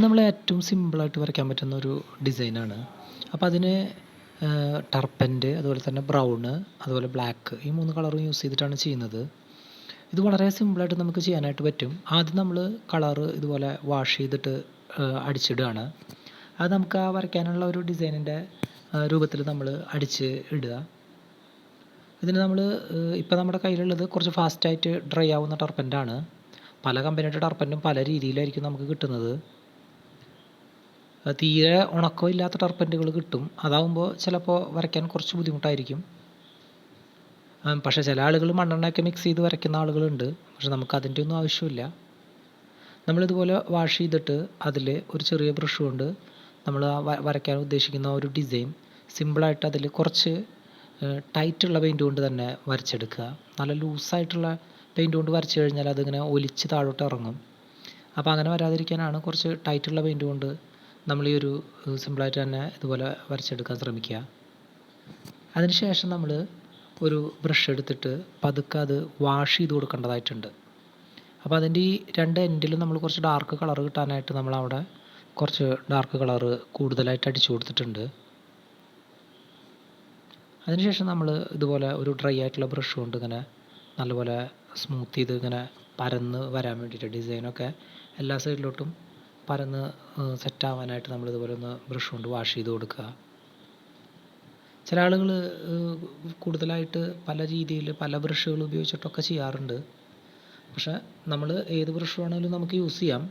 നമ്മൾ ഏറ്റവും സിമ്പിളായിട്ട് വരയ്ക്കാൻ പറ്റുന്ന ഒരു ഡിസൈനാണ്. അപ്പോൾ അതിന് ടർപ്പൻ്റ്, അതുപോലെ തന്നെ ബ്രൗണ്, അതുപോലെ ബ്ലാക്ക്, ഈ 3 കളറും യൂസ് ചെയ്തിട്ടാണ് ചെയ്യുന്നത്. ഇത് വളരെ സിമ്പിളായിട്ട് നമുക്ക് ചെയ്യാനായിട്ട് പറ്റും. ആദ്യം നമ്മൾ കളറ് ഇതുപോലെ വാഷ് ചെയ്തിട്ട് അടിച്ചിടുകയാണ്. അത് നമുക്ക് ആ വരയ്ക്കാനുള്ള ഒരു ഡിസൈനിൻ്റെ രൂപത്തിൽ നമ്മൾ അടിച്ച് ഇടുക. ഇതിന് നമ്മൾ ഇപ്പോൾ നമ്മുടെ കയ്യിലുള്ളത് കുറച്ച് ഫാസ്റ്റായിട്ട് ഡ്രൈ ആവുന്ന ടർപ്പൻ്റാണ്. പല കമ്പനിയുടെ ടർപ്പൻ്റും പല രീതിയിലായിരിക്കും നമുക്ക് കിട്ടുന്നത്. തീരെ ഉണക്കമില്ലാത്ത ടർപ്പൻ്റുകൾ കിട്ടും. അതാകുമ്പോൾ ചിലപ്പോൾ വരയ്ക്കാൻ കുറച്ച് ബുദ്ധിമുട്ടായിരിക്കും. പക്ഷേ ചില ആളുകൾ മണ്ണെണ്ണയൊക്കെ മിക്സ് ചെയ്ത് വരയ്ക്കുന്ന ആളുകളുണ്ട്. പക്ഷെ നമുക്ക് അതിൻ്റെ ഒന്നും ആവശ്യമില്ല. നമ്മളിതുപോലെ വാഷ് ചെയ്തിട്ട് അതിൽ ഒരു ചെറിയ ബ്രഷ് കൊണ്ട് നമ്മൾ ആ വരയ്ക്കാൻ ഉദ്ദേശിക്കുന്ന ഒരു ഡിസൈൻ സിമ്പിളായിട്ട് അതിൽ കുറച്ച് ടൈറ്റുള്ള പെയിൻറ്റ് കൊണ്ട് തന്നെ വരച്ചെടുക്കുക. നല്ല ലൂസായിട്ടുള്ള പെയിൻറ്റ് കൊണ്ട് വരച്ച് കഴിഞ്ഞാൽ അതിങ്ങനെ ഒലിച്ച് താഴോട്ട് ഇറങ്ങും. അപ്പോൾ അങ്ങനെ വരാതിരിക്കാനാണ് കുറച്ച് ടൈറ്റുള്ള പെയിൻറ്റ് കൊണ്ട് നമ്മൾ ഈ ഒരു സിമ്പിളായിട്ട് തന്നെ ഇതുപോലെ വരച്ചെടുക്കാൻ ശ്രമിക്കുക. അതിനുശേഷം നമ്മൾ ഒരു ബ്രഷ് എടുത്തിട്ട് പതുക്കെ അത് വാഷ് ചെയ്ത് കൊടുക്കേണ്ടതായിട്ടുണ്ട്. അപ്പോൾ അതിൻ്റെ ഈ 2 എൻഡിലും നമ്മൾ കുറച്ച് ഡാർക്ക് കളർ കിട്ടാനായിട്ട് നമ്മളവിടെ കുറച്ച് ഡാർക്ക് കളറ് കൂടുതലായിട്ട് അടിച്ചു കൊടുത്തിട്ടുണ്ട്. അതിനുശേഷം നമ്മൾ ഇതുപോലെ ഒരു ഡ്രൈ ആയിട്ടുള്ള ബ്രഷ് കൊണ്ട് ഇങ്ങനെ നല്ലപോലെ സ്മൂത്ത് ചെയ്ത് ഇങ്ങനെ പരന്ന് വരാൻ വേണ്ടിയിട്ട് ഡിസൈനൊക്കെ എല്ലാ സൈഡിലോട്ടും പരന്ന് സെറ്റാവാനായിട്ട് നമ്മൾ ഇതുപോലെ ഒന്ന് ബ്രഷ് കൊണ്ട് വാഷ് ചെയ്ത് കൊടുക്കുക. ചില ആളുകൾ കൂടുതലായിട്ട് പല രീതിയിൽ പല ബ്രഷുകൾ ഉപയോഗിച്ചിട്ടൊക്കെ ചെയ്യാറുണ്ട്. പക്ഷേ നമ്മൾ ഏത് ബ്രഷ് വേണമെങ്കിലും നമുക്ക് യൂസ് ചെയ്യാം.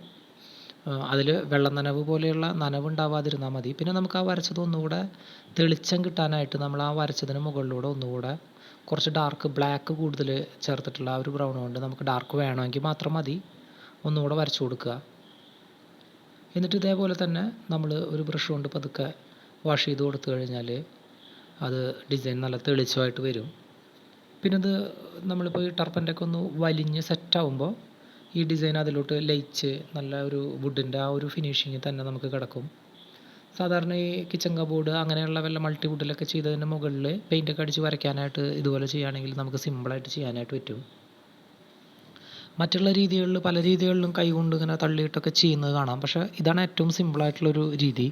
അതിൽ വെള്ളം നനവ് പോലെയുള്ള നനവുണ്ടാവാതിരുന്നാൽ മതി. പിന്നെ നമുക്ക് ആ വരച്ചത് ഒന്നുകൂടെ തെളിച്ചം കിട്ടാനായിട്ട് നമ്മൾ ആ വരച്ചതിന് മുകളിലൂടെ ഒന്നുകൂടെ കുറച്ച് ഡാർക്ക് ബ്ലാക്ക് കൂടുതൽ ചേർത്തിട്ടുള്ള ആ ഒരു ബ്രൗൺ കൊണ്ട് നമുക്ക് ഡാർക്ക് വേണമെങ്കിൽ മാത്രം മതി ഒന്നുകൂടെ വരച്ചു കൊടുക്കുക. എന്നിട്ട് ഇതേപോലെ തന്നെ നമ്മൾ ഒരു ബ്രഷ് കൊണ്ട് പതുക്കെ വാഷ് ചെയ്ത് കൊടുത്തു കഴിഞ്ഞാൽ അത് ഡിസൈൻ നല്ല തെളിച്ചമായിട്ട് വരും. പിന്നെ ഇത് നമ്മളിപ്പോൾ ഈ ടർപ്പൻ്റൊക്കെ ഒന്ന് വലിഞ്ഞ് സെറ്റാവുമ്പോൾ ഈ ഡിസൈൻ അതിലോട്ട് ലയിച്ച് നല്ല ഒരു വുഡിൻ്റെ ആ ഒരു ഫിനിഷിങ്ങിൽ തന്നെ നമുക്ക് കിടക്കും. സാധാരണ ഈ കിച്ചൺ കബോർഡ് അങ്ങനെയുള്ള വല്ല മൾട്ടി വുഡിലൊക്കെ ചെയ്തതിൻ്റെ മുകളിൽ പെയിൻ്റൊക്കെ അടിച്ച് വരയ്ക്കാനായിട്ട് ഇതുപോലെ ചെയ്യുകയാണെങ്കിൽ നമുക്ക് സിമ്പിളായിട്ട് ചെയ്യാനായിട്ട് പറ്റും. മറ്റുള്ള രീതികളിൽ പല രീതികളിലും കൈ കൊണ്ട് ഇങ്ങനെ തള്ളിയിട്ടൊക്കെ ചെയ്യുന്നത് കാണാം. പക്ഷേ ഇതാണ് ഏറ്റവും സിമ്പിളായിട്ടുള്ളൊരു രീതി.